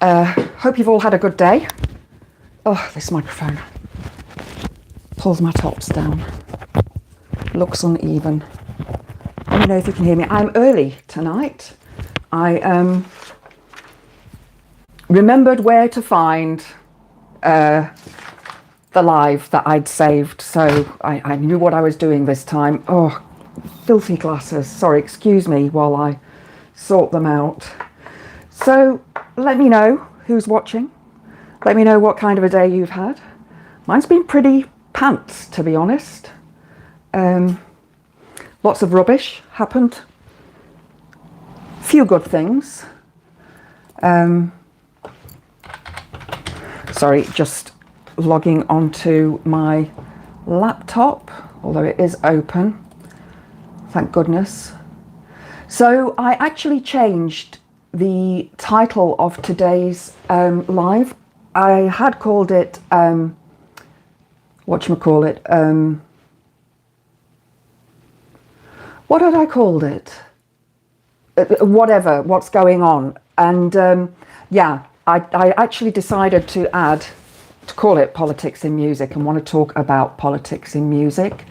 Hope you've all had a good day. Oh, this microphone pulls my tops down. Looks uneven. Let me know if you can hear me. I'm early tonight. I remembered where to find the live that I'd saved, so I knew what I was doing this time. Oh, filthy glasses. Sorry, excuse me while I sort them out. So let me know who's watching. Let me know what kind of a day you've had. Mine's been pretty pants, to be honest. Lots of rubbish happened. Few good things. Sorry, just logging onto my laptop, although it is open. Thank goodness. So I actually changed the title of today's live. I had called it, whatchamacallit, what had I called it? Whatever, what's going on. And yeah, I actually decided to call it Politics in Music and want to talk about politics in music.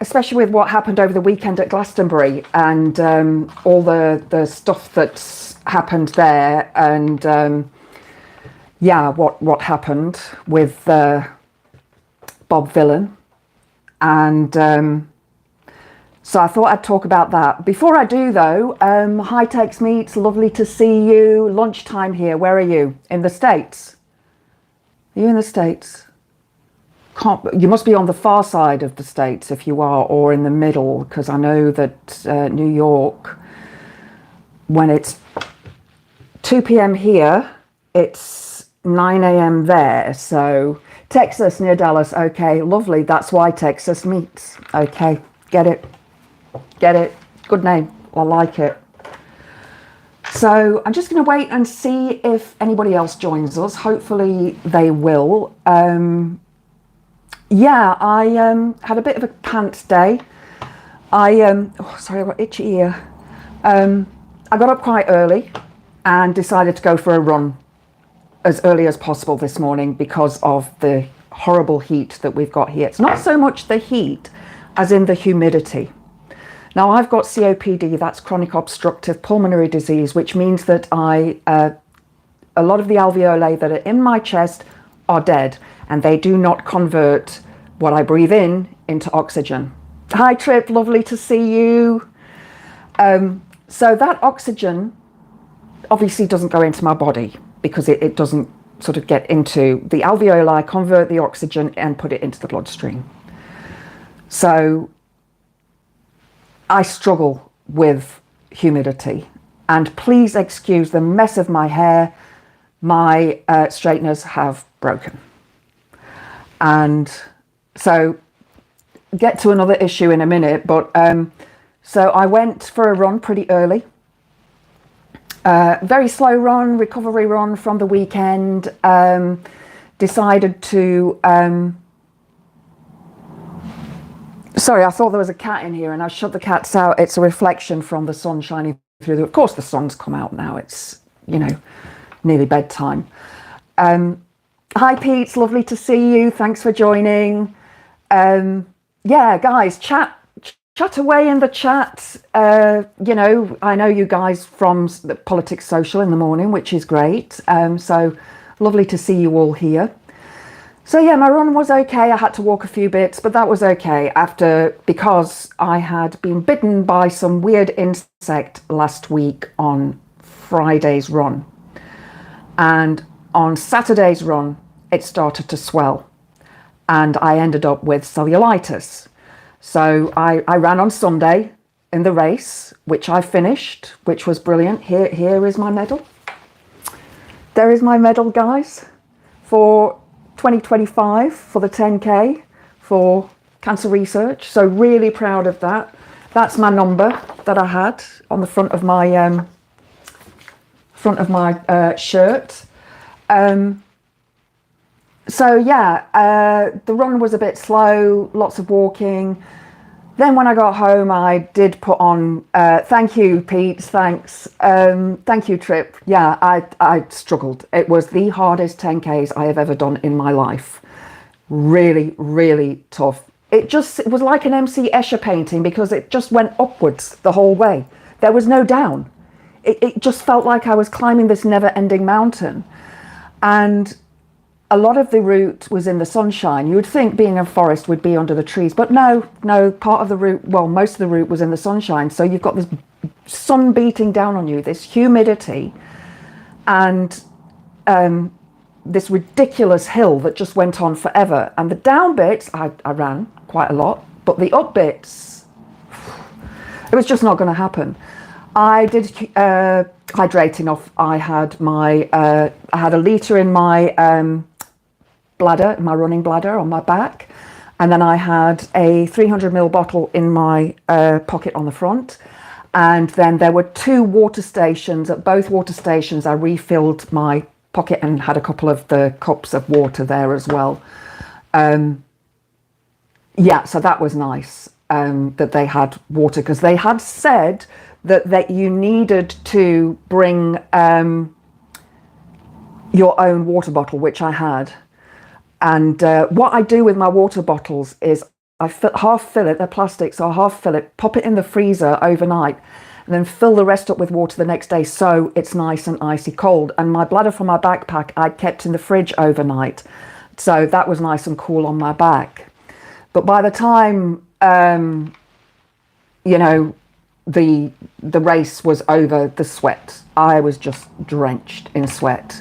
Especially with what happened over the weekend at Glastonbury and all the stuff that's happened there, and yeah, what happened with Bob Vylan, and so I thought I'd talk about that. Before I do though, hi Tex Meets, lovely to see you. Lunchtime here. Where are you? In the States? Are you in the States? You must be on the far side of the States if you are, or in the middle, because I know that New York, when it's 2 p.m. here, it's 9 a.m. there. So Texas near Dallas, okay, lovely. That's why Texas Meets. Okay, get it, good name, I like it. So I'm just going to wait and see if anybody else joins us. Hopefully they will. Yeah, I had a bit of a pants day. Oh, sorry, I got itchy ear. I got up quite early and decided to go for a run as early as possible this morning because of the horrible heat that we've got here. It's not so much the heat as in the humidity. Now, I've got COPD, that's chronic obstructive pulmonary disease, which means that a lot of the alveoli that are in my chest are dead, and they do not convert what I breathe in into oxygen. Hi Trip, lovely to see you. So that oxygen obviously doesn't go into my body because it doesn't sort of get into the alveoli, convert the oxygen and put it into the bloodstream. So I struggle with humidity, and please excuse the mess of my hair. My straighteners have broken. And so get to another issue in a minute, but so I went for a run pretty early. Very slow run, recovery run from the weekend. Decided to sorry, I thought there was a cat in here and I shut the cats out. It's a reflection from the sun shining through. Of course the sun's come out now, it's, you know, nearly bedtime. Hi Pete, lovely to see you, thanks for joining. Yeah, guys, chat away in the chat. You know, I know you guys from the Politics Social in the morning, which is great. So lovely to see you all here. So yeah, my run was okay. I had to walk a few bits, but that was okay because I had been bitten by some weird insect last week on Friday's run. And on Saturday's run, it started to swell and I ended up with cellulitis. So I ran on Sunday in the race, which I finished, which was brilliant. Here is my medal. There is my medal, guys, for 2025 for the 10K for cancer research. So really proud of that. That's my number that I had on the front of my shirt. So yeah, the run was a bit slow, lots of walking. Then when I got home, I did put on, thank you, Pete, thanks. Thank you, Trip. Yeah, I struggled. It was the hardest 10Ks I have ever done in my life. Really, really tough. It was like an MC Escher painting because it just went upwards the whole way. There was no down. It just felt like I was climbing this never-ending mountain. And a lot of the route was in the sunshine. You would think being a forest would be under the trees, but no, part of the route, well, most of the route was in the sunshine. So you've got this sun beating down on you, this humidity, and this ridiculous hill that just went on forever. And the down bits, I ran quite a lot, but the up bits, it was just not going to happen. I did hydrate enough. I had a litre in my bladder, my running bladder on my back, and then I had a 300ml bottle in my pocket on the front. And then there were 2 water stations. At both water stations, I refilled my pocket and had a couple of the cups of water there as well. Yeah, so that was nice that they had water, because they had said that you needed to bring your own water bottle, which I had. And what I do with my water bottles is I half fill it, they're plastic, so I half fill it, pop it in the freezer overnight, and then fill the rest up with water the next day, so it's nice and icy cold. And my bladder from my backpack I'd kept in the fridge overnight, so that was nice and cool on my back. But by the time you know, the race was over, the sweat, I was just drenched in sweat,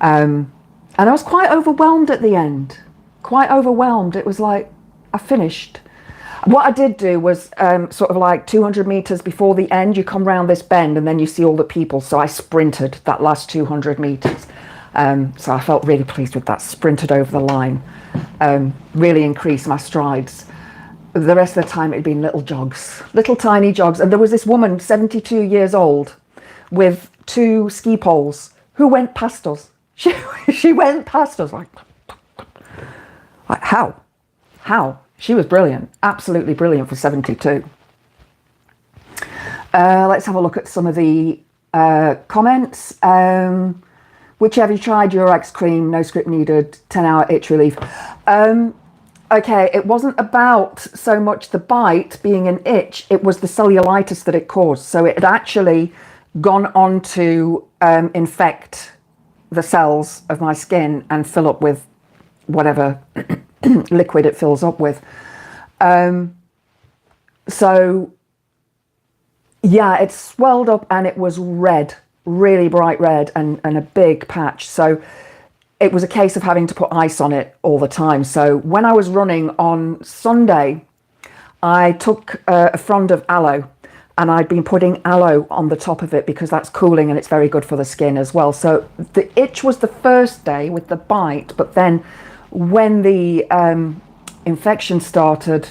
and I was quite overwhelmed at the end. Quite overwhelmed. It was like I finished. What I did do was sort of like 200 meters before the end, you come round this bend and then you see all the people. So I sprinted that last 200 meters. So I felt really pleased with that. Sprinted over the line, really increased my strides. The rest of the time it had been little jogs, little tiny jogs. And there was this woman, 72 years old, with 2 ski poles who went past us. She went past us like how? She was brilliant, absolutely brilliant for 72. Let's have a look at some of the comments. Which have you tried? Urax cream, no script needed, 10-hour itch relief. Okay, it wasn't about so much the bite being an itch, it was the cellulitis that it caused. So it had actually gone on to infect the cells of my skin and fill up with whatever liquid it fills up with. So yeah, it swelled up and it was red, really bright red, and a big patch. So it was a case of having to put ice on it all the time. So when I was running on Sunday, I took a frond of aloe, and I'd been putting aloe on the top of it because that's cooling and it's very good for the skin as well. So the itch was the first day with the bite, but then when the infection started,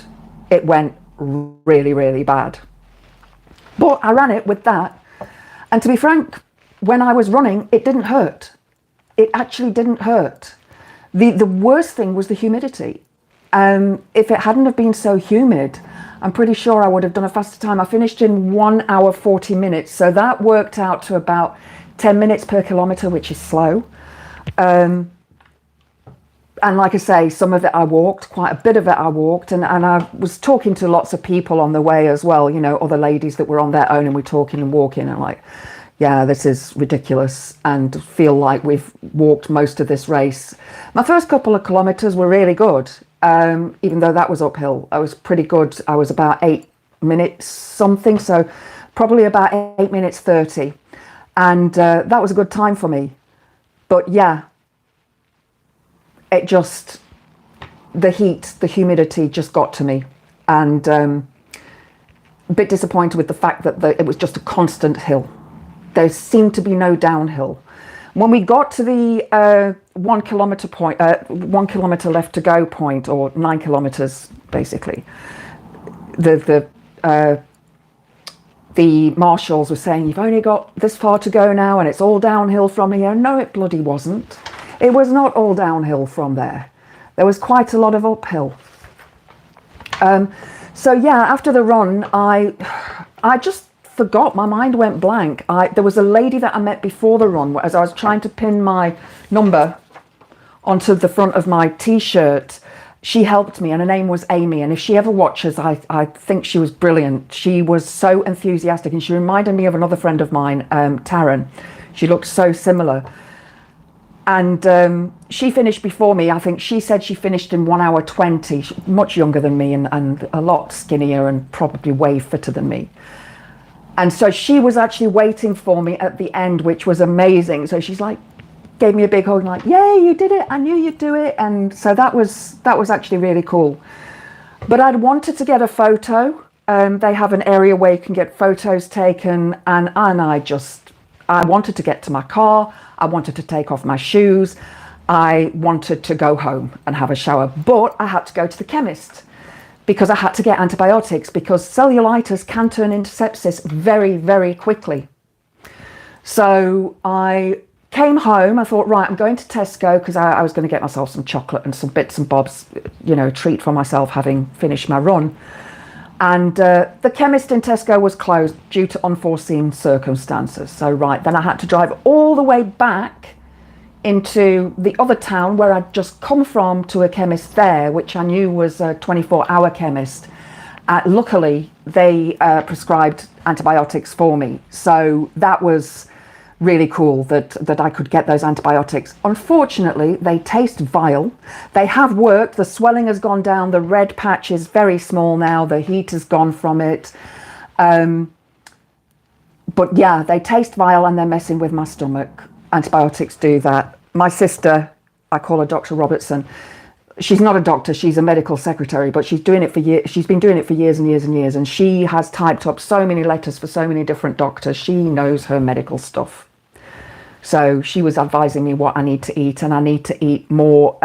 it went really, really bad. But I ran it with that. And to be frank, when I was running, it didn't hurt. It actually didn't hurt. The worst thing was the humidity. If it hadn't have been so humid, I'm pretty sure I would have done a faster time. I finished in 1 hour, 40 minutes. So that worked out to about 10 minutes per kilometre, which is slow. And like I say, some of it I walked, quite a bit of it I walked. And I was talking to lots of people on the way as well, you know, other ladies that were on their own, and we're talking and walking and like, yeah, this is ridiculous, and feel like we've walked most of this race. My first couple of kilometres were really good. Even though that was uphill, I was pretty good. I was about 8 minutes something, so probably about 8 minutes 30. And that was a good time for me. But yeah, it just, the heat, the humidity just got to me. And a bit disappointed with the fact that it was just a constant hill. There seemed to be no downhill. When we got to the 1 kilometre point, 1 kilometre left to go point, or 9 kilometres basically, the marshals were saying, you've only got this far to go now and it's all downhill from here. No, it bloody wasn't. It was not all downhill from there. There was quite a lot of uphill. So yeah, after the run, I just forgot. My mind went blank. There was a lady that I met before the run, as I was trying to pin my number onto the front of my t-shirt. She helped me, and her name was Amy. And if she ever watches, I think she was brilliant. She was so enthusiastic, and she reminded me of another friend of mine, Taryn. She looked so similar. And she finished before me. I think she said she finished in 1 hour 20, much younger than me and a lot skinnier and probably way fitter than me. And so she was actually waiting for me at the end, which was amazing. So she's like, gave me a big hug, like, yay, you did it. I knew you'd do it. And so that was actually really cool. But I'd wanted to get a photo. They have an area where you can get photos taken. And I wanted to get to my car. I wanted to take off my shoes. I wanted to go home and have a shower, but I had to go to the chemist because I had to get antibiotics because cellulitis can turn into sepsis very, very quickly. So I came home. I thought, right, I'm going to Tesco because I was going to get myself some chocolate and some bits and bobs, treat for myself having finished my run. And the chemist in Tesco was closed due to unforeseen circumstances. So, right, then I had to drive all the way back into the other town where I'd just come from to a chemist there, which I knew was a 24-hour chemist. Luckily, they prescribed antibiotics for me. So that was really cool that I could get those antibiotics. Unfortunately, they taste vile. They have worked. The swelling has gone down. The red patch is very small now. The heat has gone from it. But yeah, they taste vile and they're messing with my stomach. Antibiotics do that. My sister, I call her Dr. Robertson. She's not a doctor. She's a medical secretary, but she's doing it for years. She's been doing it for years and years and years. And she has typed up so many letters for so many different doctors. She knows her medical stuff. So she was advising me what I need to eat, and I need to eat more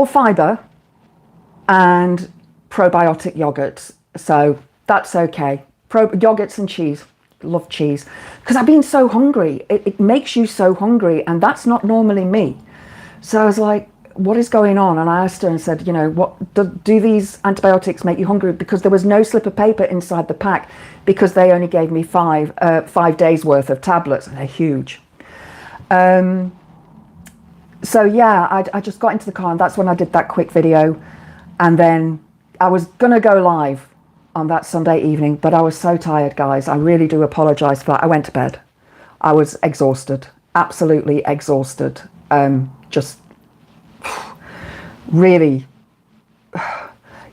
fiber and probiotic yogurts. So that's okay. Yogurts and cheese. Love cheese because I've been so hungry. It makes you so hungry, and that's not normally me. So I was like, what is going on? And I asked her and said, what do these antibiotics make you hungry? Because there was no slip of paper inside the pack because they only gave me 5 days worth of tablets, and they're huge. So yeah, I just got into the car, and that's when I did that quick video. And then I was gonna go live on that Sunday evening, but I was so tired, guys. I really do apologize for that. I went to bed. I was exhausted, absolutely exhausted. Just really,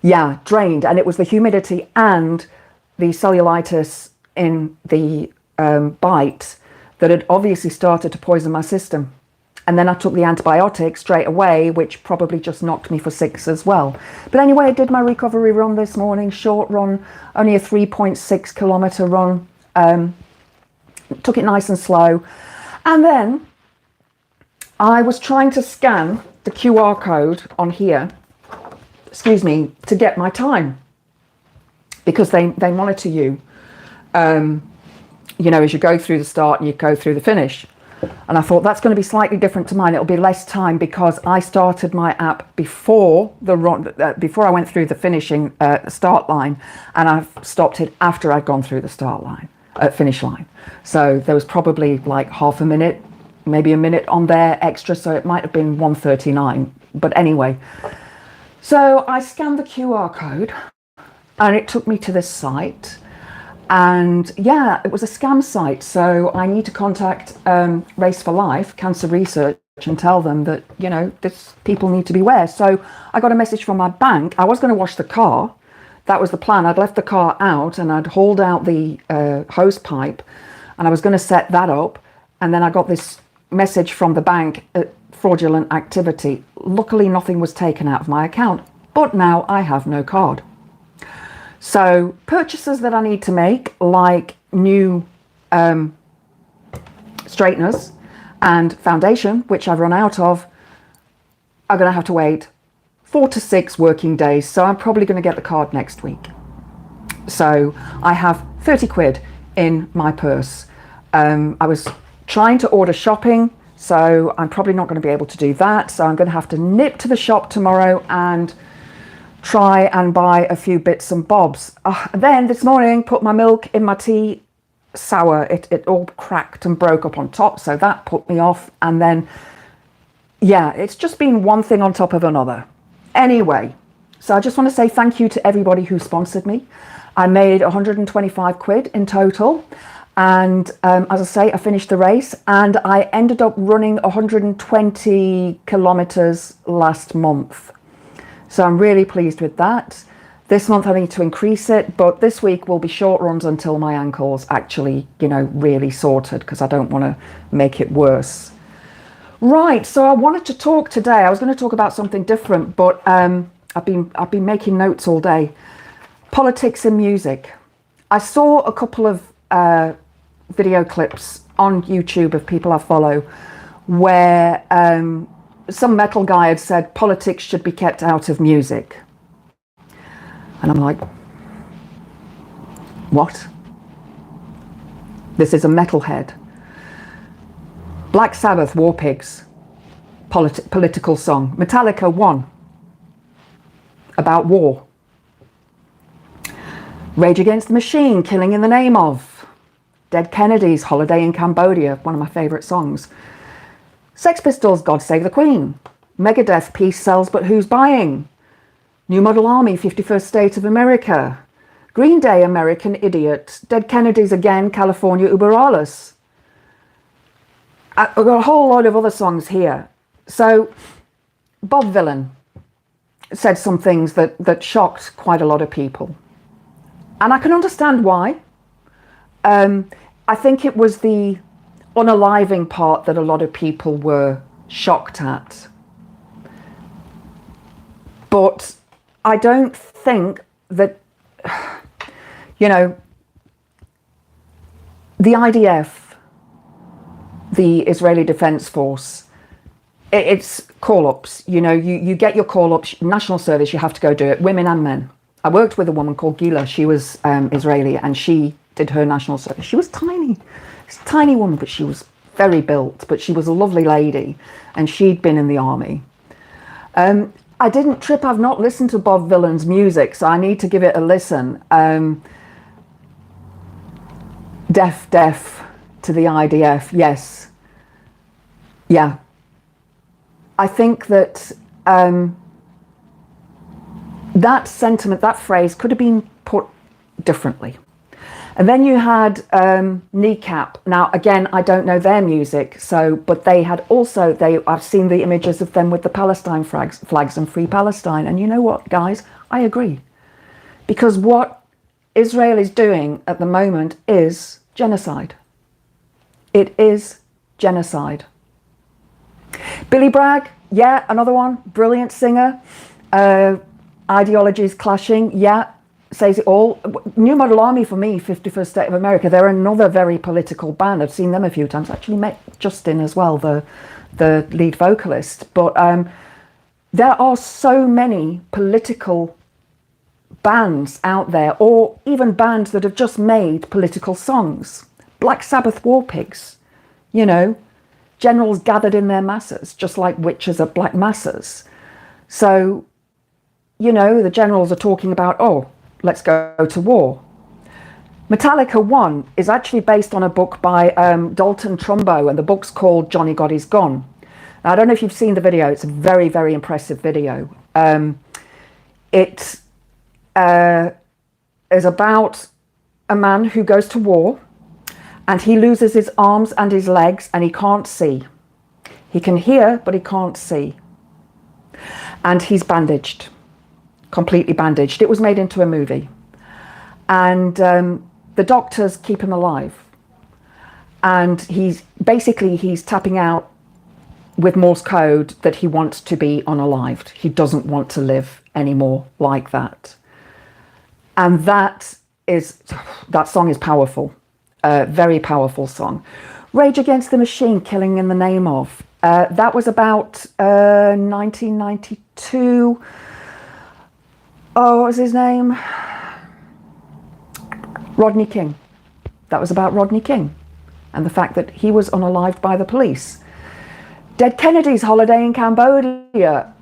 yeah, drained. And it was the humidity and the cellulitis in the bite that had obviously started to poison my system. And then I took the antibiotics straight away, which probably just knocked me for 6 as well. But anyway, I did my recovery run this morning, short run, only a 3.6 kilometer run. Took it nice and slow. And then I was trying to scan the QR code on here, to get my time. Because they monitor you, as you go through the start and you go through the finish. And I thought that's going to be slightly different to mine. It'll be less time because I started my app before the run, before I went through the finishing start line, and I've stopped it after I'd gone through the finish line. So there was probably like half a minute, maybe a minute on there extra. So it might have been 1:39. But anyway, so I scanned the QR code, and it took me to this site. And yeah, it was a scam site. So I need to contact Race for Life, Cancer Research, and tell them that, this people need to beware. So I got a message from my bank. I was going to wash the car. That was the plan. I'd left the car out and I'd hauled out the hose pipe, and I was going to set that up. And then I got this message from the bank, fraudulent activity. Luckily, nothing was taken out of my account, but now I have no card. So purchases that I need to make, like new straighteners and foundation, which I've run out of, are going to have to wait 4 to 6 working days. So I'm probably going to get the card next week. So I have 30 quid in my purse. I was trying to order shopping, so I'm probably not going to be able to do that. So I'm going to have to nip to the shop tomorrow and try and buy a few bits and bobs. Then this morning, put my milk in my tea, sour. It all cracked and broke up on top, so that put me off. And then, yeah, it's just been one thing on top of another. Anyway, so I just want to say thank you to everybody who sponsored me. I made 125 quid in total. And as I say, I finished the race and I ended up running 120 kilometers last month. So I'm really pleased with that. This month I need to increase it, but this week will be short runs until my ankle's actually, you know, really sorted, because I don't want to make it worse. Right, so I wanted to talk today. I was going to talk about something different, but I've been making notes all day. Politics and music. I saw a couple of video clips on YouTube of people I follow where some metal guy had said politics should be kept out of music. And I'm like, what? This is a metalhead. Black Sabbath, War Pigs, political song. Metallica, One, about war. Rage Against the Machine, Killing in the Name of. Dead Kennedys, Holiday in Cambodia, one of my favourite songs. Sex Pistols, God Save the Queen. Megadeth, Peace Sells But Who's Buying. New Model Army, 51st State of America. Green Day, American Idiot. Dead Kennedys again, California Uber Alles. I've got a whole lot of other songs here. So Bob Vylan said some things that shocked quite a lot of people. And I can understand why. I think it was the unaliving part that a lot of people were shocked at. But I don't think that, you know, the IDF, the Israeli Defense Force, it's call-ups. You know, you get your call-ups, national service, you have to go do it, women and men. I worked with a woman called Gila. She was Israeli, and she did her national service. She was tiny. She's a tiny woman, but she was very built, but she was a lovely lady, and she'd been in the army. I didn't trip. I've not listened to Bob Vylan's music, so I need to give it a listen. Deaf to the IDF, yes. Yeah. I think that that sentiment, that phrase could have been put differently. And then you had Kneecap. Now, again, I don't know their music, but they had also, I've seen the images of them with the Palestine flags and Free Palestine. And you know what, guys? I agree. Because what Israel is doing at the moment is genocide. It is genocide. Billy Bragg, yeah, another one, brilliant singer. Ideologies clashing, yeah. Says it all. New Model Army, for me, 51st State of America, they're another very political band. I've seen them a few times. I actually met Justin as well, the lead vocalist. But there are so many political bands out there, or even bands that have just made political songs. Black Sabbath, War Pigs, you know, generals gathered in their masses, just like witches at black masses. So, you know, the generals are talking about, oh, let's go to war. Metallica One is actually based on a book by Dalton Trumbo, and the book's called Johnny Got His Gun. Now, I don't know if you've seen the video. It's a very, very impressive video. It is about a man who goes to war, and he loses his arms and his legs, and he can't see. He can hear, but he can't see. And he's bandaged. Completely bandaged. It was made into a movie, and the doctors keep him alive, and he's tapping out with Morse code that he wants to be unalived. He doesn't want to live anymore like that. And that song is powerful, very powerful song. Rage Against the Machine, Killing in the Name of, that was about 1992. Oh, what was his name? Rodney King. That was about Rodney King and the fact that he was unalived by the police. Dead Kennedys, Holiday in Cambodia.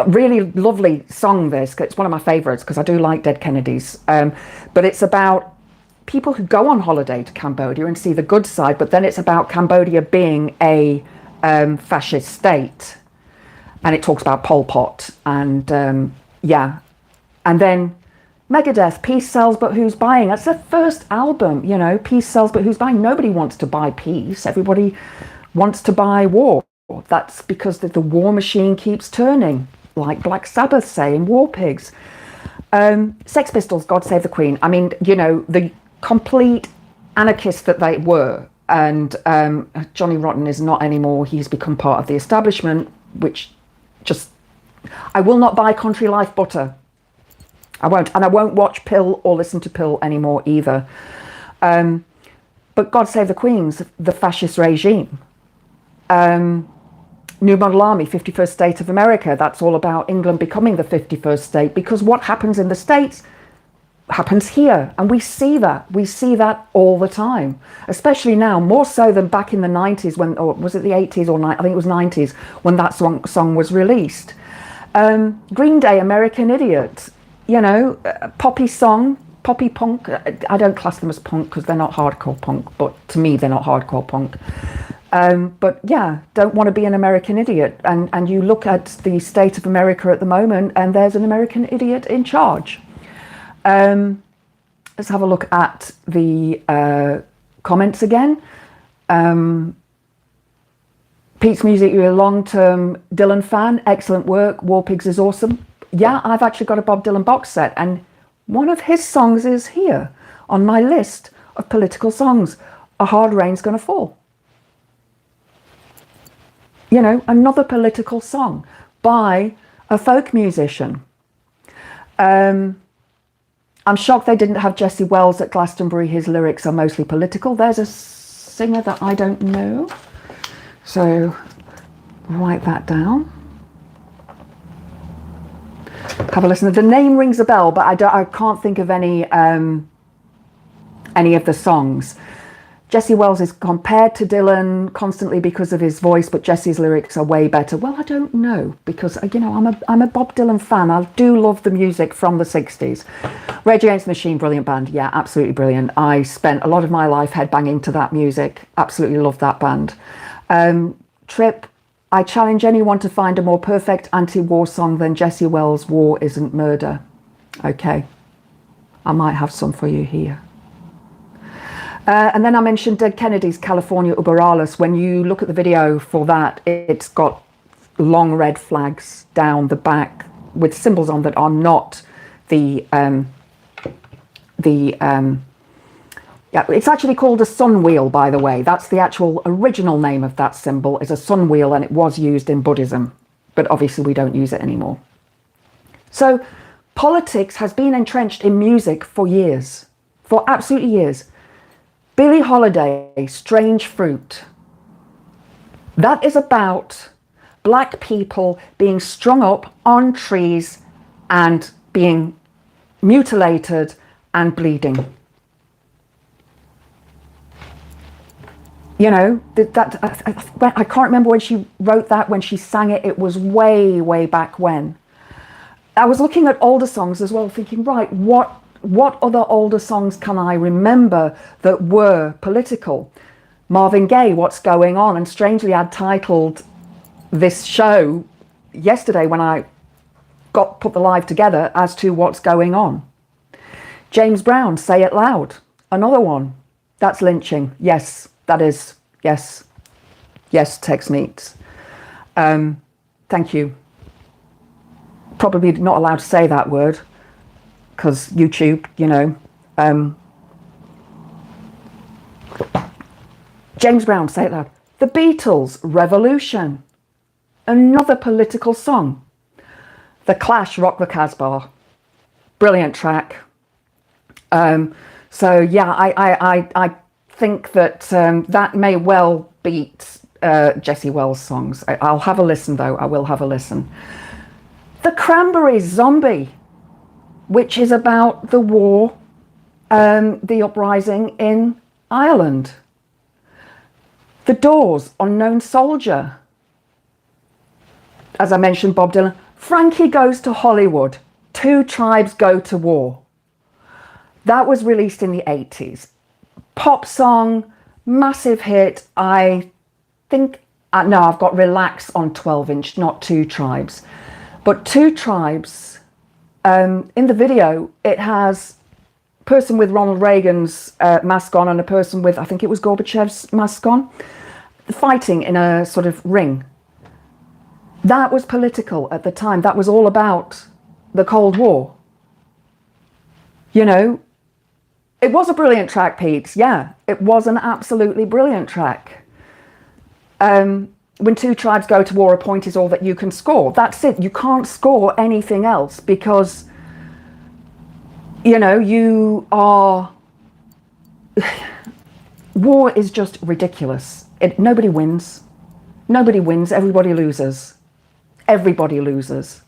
really lovely song, this. It's one of my favorites because I do like Dead Kennedys. But it's about people who go on holiday to Cambodia and see the good side, but then it's about Cambodia being a fascist state. And it talks about Pol Pot and yeah. And then Megadeth, Peace Sells But Who's Buying? That's their first album, you know, Peace Sells But Who's Buying? Nobody wants to buy peace. Everybody wants to buy war. That's because the war machine keeps turning, like Black Sabbath say in War Pigs. Sex Pistols, God Save the Queen. I mean, you know, the complete anarchists that they were. And Johnny Rotten is not anymore. He's become part of the establishment, which just... I will not buy Country Life butter. I won't. And I won't watch Pill or listen to Pill anymore either. But God Save the Queen's the fascist regime. New Model Army, 51st State of America. That's all about England becoming the 51st state, because what happens in the States happens here. And we see that. We see that all the time, especially now, more so than back in the 90s when, or was it the 80s or 90s? I think it was 90s when that song was released. Green Day, American Idiot, you know, poppy song, poppy punk. I don't class them as punk because they're not hardcore punk, but to me, they're not hardcore punk. But yeah, don't want to be an American idiot. And you look at the state of America at the moment, and there's an American idiot in charge. Let's have a look at the comments again. Pete's Music, you're a long-term Dylan fan. Excellent work. War Pigs is awesome. Yeah, I've actually got a Bob Dylan box set, and one of his songs is here on my list of political songs. A Hard Rain's Gonna Fall. You know, another political song by a folk musician. I'm shocked they didn't have Jesse Wells at Glastonbury. His lyrics are mostly political. There's a singer that I don't know. So write that down. Have a listen. The name rings a bell, but I can't think of any of the songs. Jesse Wells is compared to Dylan constantly because of his voice, but Jesse's lyrics are way better. Well, I don't know, because, you know, I'm a Bob Dylan fan. I do love the music from the 60s. Rage Against the Machine, brilliant band. Yeah, absolutely brilliant. I spent a lot of my life headbanging to that music. Absolutely love that band. Trip, I challenge anyone to find a more perfect anti-war song than Jesse Wells' War Isn't Murder. Okay, I might have some for you here. And then I mentioned Dead Kennedy's California Über Alles. When you look at the video for that, it's got long red flags down the back with symbols on that are not yeah, it's actually called a sun wheel, by the way. That's the actual original name of that symbol, is a sun wheel, and it was used in Buddhism, but obviously we don't use it anymore. So politics has been entrenched in music for years, for absolutely years. Billie Holiday, Strange Fruit. That is about black people being strung up on trees and being mutilated and bleeding. You know, I can't remember when she wrote that, when she sang it. It was way, way back when. I was looking at older songs as well, thinking, right, what other older songs can I remember that were political? Marvin Gaye, What's Going On? And strangely, I'd titled this show yesterday when I put the live together as to What's Going On. James Brown, Say It Loud. Another one. That's lynching. Yes, that is. Yes. Yes, Tex Meats. Thank you. Probably not allowed to say that word, because YouTube, you know. James Brown, Say It Loud. The Beatles, Revolution. Another political song. The Clash, Rock the Casbah. Brilliant track. So yeah, I think that that may well beat Jesse Wells' songs. I'll have a listen, though. I will have a listen. The Cranberries, Zombie, which is about the war, the uprising in Ireland. The Doors, Unknown Soldier. As I mentioned, Bob Dylan, Frankie Goes to Hollywood, Two Tribes Go to War. That was released in the 80s. Pop song, massive hit. I think, no, I've got Relax on 12-inch, not Two Tribes. But Two Tribes, in the video, it has a person with Ronald Reagan's mask on and a person with, I think it was Gorbachev's mask on, fighting in a sort of ring. That was political at the time. That was all about the Cold War. You know, it was a brilliant track, Pete. Yeah, it was an absolutely brilliant track. When two tribes go to war, a point is all that you can score. That's it. You can't score anything else because, you know, you are... War is just ridiculous. Nobody wins. Nobody wins. Everybody loses. Everybody loses.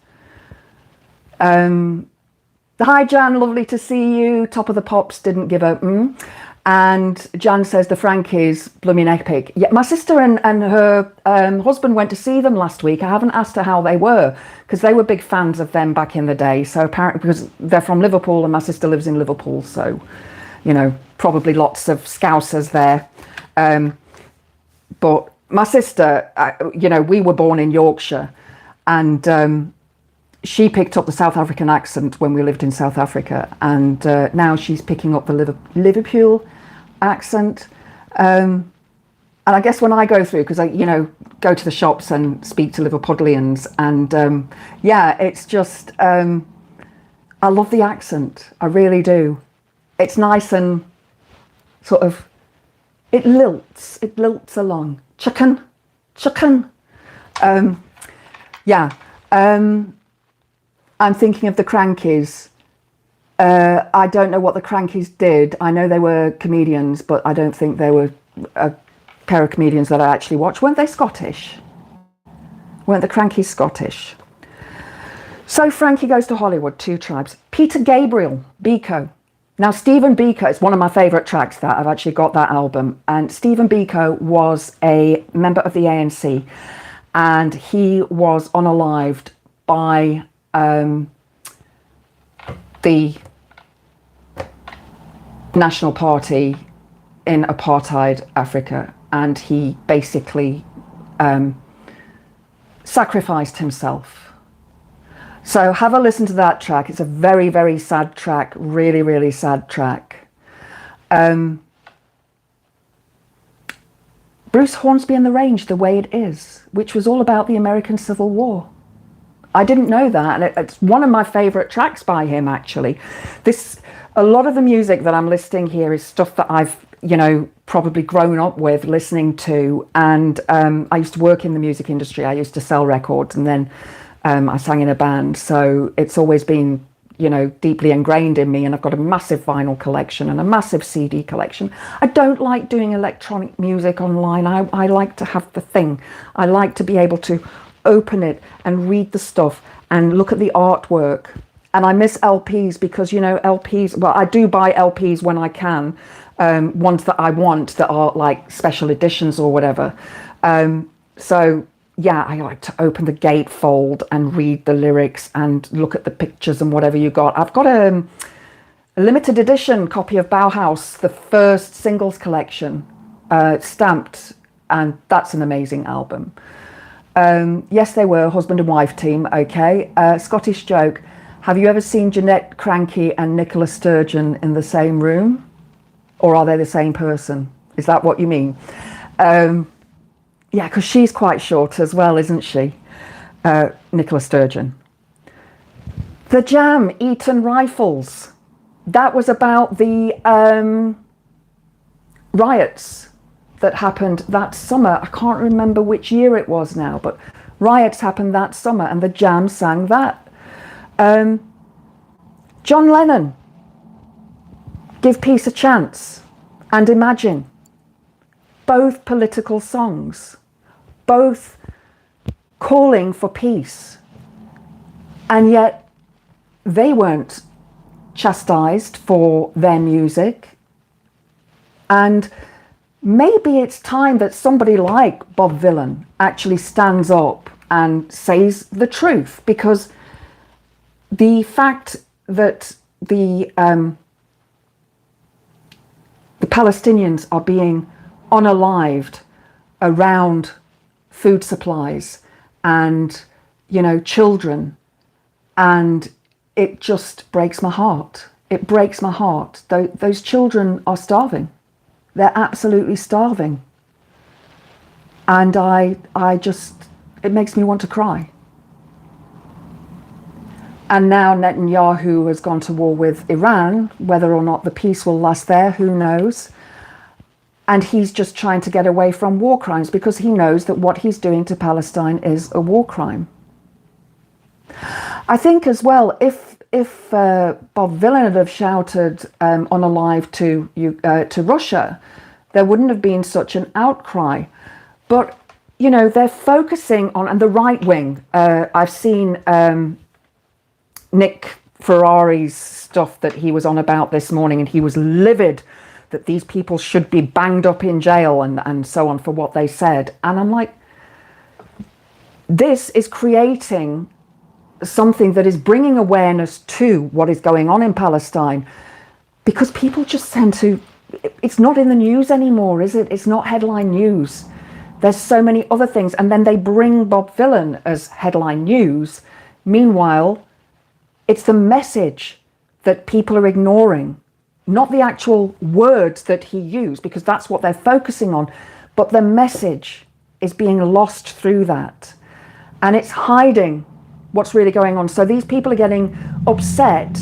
Hi, Jan. Lovely to see you. Top of the Pops didn't give a And Jan says the Frankies, blooming epic. Yeah, my sister and her husband went to see them last week. I haven't asked her how they were because they were big fans of them back in the day. So apparently, because they're from Liverpool and my sister lives in Liverpool. So, you know, probably lots of Scousers there. But my sister, you know, we were born in Yorkshire and she picked up the South African accent when we lived in South Africa. And now she's picking up the Liverpool accent. And I guess when I go through, because I, you know, go to the shops and speak to Liverpudlians and yeah, it's just, I love the accent. I really do. It's nice and sort of, it lilts along. Chicken. Yeah. I'm thinking of the Crankies. I don't know what the Crankies did. I know they were comedians, but I don't think they were a pair of comedians that I actually watched. Weren't they Scottish? Weren't the Crankies Scottish? So Frankie Goes to Hollywood, Two Tribes. Peter Gabriel, Biko. Now, Stephen Biko is one of my favourite tracks that I've actually got that album. And Stephen Biko was a member of the ANC and he was unalived by the National Party in apartheid Africa. And he basically sacrificed himself. So have a listen to that track. It's a very, very sad track. Really, really sad track. Bruce Hornsby and the Range, The Way It Is, which was all about the American Civil War. I didn't know that, and it's one of my favourite tracks by him, actually. A lot of the music that I'm listing here is stuff that I've, you know, probably grown up with, listening to, and I used to work in the music industry. I used to sell records, and then I sang in a band, so it's always been, you know, deeply ingrained in me, and I've got a massive vinyl collection and a massive CD collection. I don't like doing electronic music online. I like to have the thing. I like to be able to open it and read the stuff and look at the artwork. And I miss LPs because, you know, LPs, well, I do buy LPs when I can, ones that I want that are like special editions or whatever. So yeah, I like to open the gatefold and read the lyrics and look at the pictures and whatever you got. I've got a limited edition copy of Bauhaus, the first singles collection, stamped, and that's an amazing album. Yes, they were husband and wife team. Okay. Scottish joke. Have you ever seen Jeanette Cranky and Nicola Sturgeon in the same room? Or are they the same person? Is that what you mean? Yeah, because she's quite short as well, isn't she? Nicola Sturgeon. The Jam, Eton Rifles. That was about the riots that happened that summer. I can't remember which year it was now, but riots happened that summer and the Jam sang that. John Lennon, Give Peace a Chance and Imagine. Both political songs, both calling for peace, and yet they weren't chastised for their music. And maybe it's time that somebody like Bob Vylan actually stands up and says the truth, because the fact that the Palestinians are being unalived around food supplies and, you know, children, and it just breaks my heart. It breaks my heart. Those children are starving. They're absolutely starving. And I just, it makes me want to cry. And now Netanyahu has gone to war with Iran. Whether or not the peace will last there, who knows? And he's just trying to get away from war crimes, because he knows that what he's doing to Palestine is a war crime. I think as well, if Bob Dylan had have shouted unalive to Russia, there wouldn't have been such an outcry. But, you know, they're focusing on, and the right wing, I've seen Nick Ferrari's stuff that he was on about this morning, and he was livid that these people should be banged up in jail and so on for what they said. And I'm like, this is creating something that is bringing awareness to what is going on in Palestine, because people just tend to, it's not in the news anymore, is it? It's not headline news. There's so many other things, and then they bring Bob Dylan as headline news. Meanwhile, it's the message that people are ignoring, not the actual words that he used, because that's what they're focusing on, but the message is being lost through that, and it's hiding what's really going on. So these people are getting upset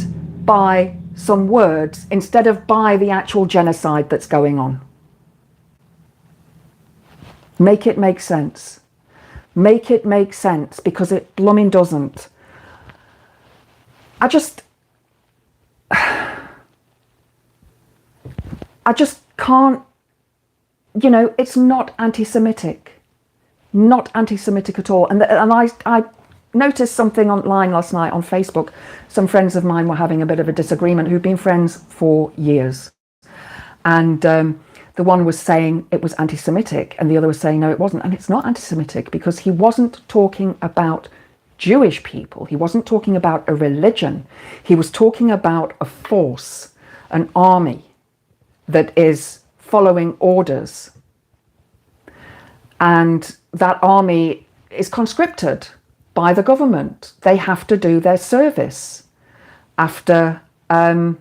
by some words instead of by the actual genocide that's going on. Make it make sense. Make it make sense, because it blooming doesn't. I just can't, you know, it's not anti-Semitic. Not anti-Semitic at all. And I noticed something online last night on Facebook. Some friends of mine were having a bit of a disagreement who've been friends for years. And the one was saying it was anti-Semitic, and the other was saying no, it wasn't. And it's not anti-Semitic, because he wasn't talking about Jewish people. He wasn't talking about a religion. He was talking about a force, an army that is following orders. And that army is conscripted by the government. They have to do their service after, you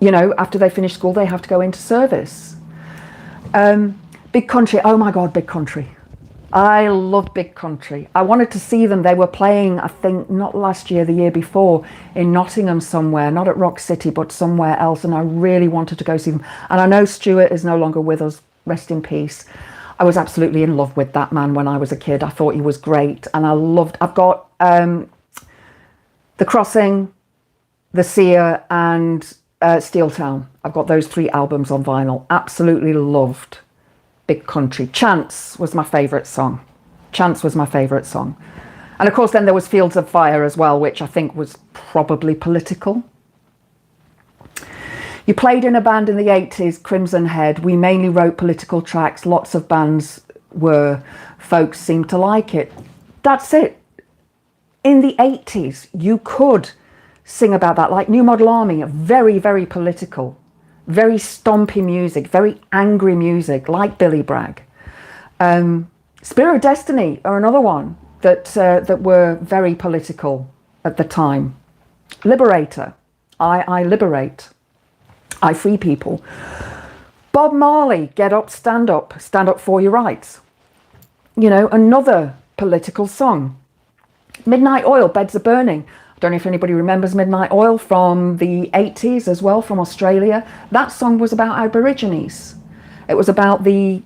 know, after they finish school, they have to go into service. Big Country, oh my God, Big Country. I love Big Country. I wanted to see them. They were playing, I think, not last year, the year before, in Nottingham somewhere, not at Rock City, but somewhere else. And I really wanted to go see them. And I know Stuart is no longer with us, rest in peace. I was absolutely in love with that man when I was a kid. I thought he was great. And I've got The Crossing, The Seer, and Steel Town. I've got those 3 albums on vinyl. Absolutely loved Big Country. Chance was my favourite song. Chance was my favourite song. And of course then there was Fields of Fire as well, which I think was probably political. You played in a band in the 80s, Crimson Head. We mainly wrote political tracks. Lots of bands were, folks seemed to like it. That's it. In the 80s, you could sing about that, like New Model Army, very, very political. Very stompy music, very angry music, like Billy Bragg. Spirit of Destiny are another one that were very political at the time. Liberator, I liberate, I free people. Bob Marley, get up, stand up for your rights. You know, another political song. Midnight Oil, Beds Are Burning. I don't know if anybody remembers Midnight Oil from the 80s as well, from Australia. That song was about Aborigines. It was about the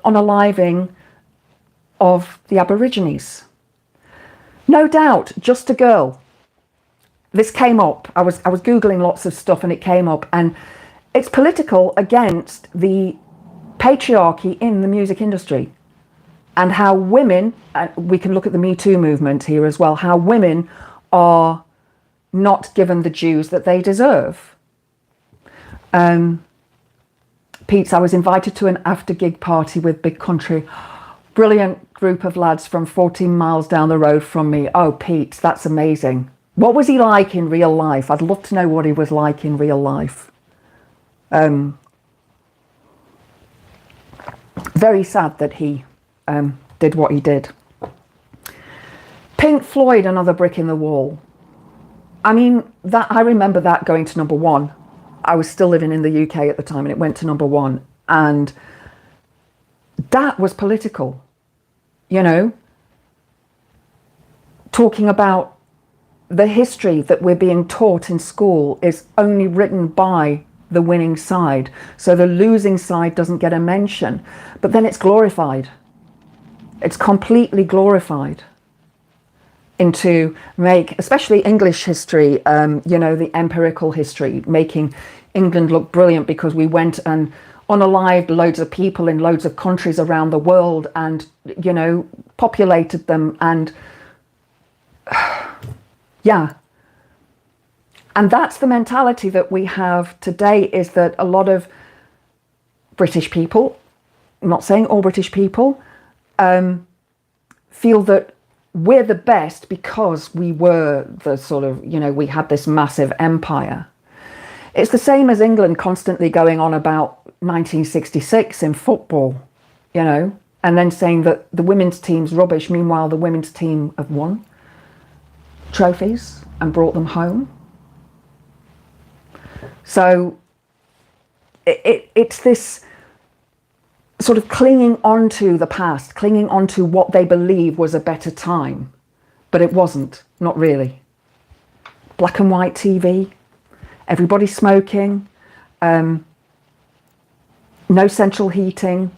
unaliving of the Aborigines. No Doubt, Just a Girl. This came up. I was Googling lots of stuff and it came up. And it's political against the patriarchy in the music industry. And how women, we can look at the Me Too movement here as well, how women are not given the dues that they deserve. Pete, I was invited to an after gig party with Big Country. Brilliant group of lads from 14 miles down the road from me. Oh, Pete, that's amazing. What was he like in real life? I'd love to know what he was like in real life. Very sad that he did what he did. Pink Floyd, another brick in the wall. I mean, that I remember that going to number one. I was still living in the UK at the time and it went to number one. And that was political, you know, talking about the history that we're being taught in school is only written by the winning side. So the losing side doesn't get a mention, but then it's glorified. It's completely glorified into make, especially English history, you know, the empirical history, making England look brilliant because we went and unalived loads of people in loads of countries around the world and, you know, populated them and yeah. And that's the mentality that we have today, is that a lot of British people, I'm not saying all British people, feel that we're the best because we were the sort of, you know, we had this massive empire. It's the same as England constantly going on about 1966 in football, you know, and then saying that the women's team's rubbish. Meanwhile, the women's team have won trophies and brought them home. So it's this sort of clinging onto the past, clinging onto what they believe was a better time, but it wasn't, not really. Black and white TV, everybody smoking, no central heating.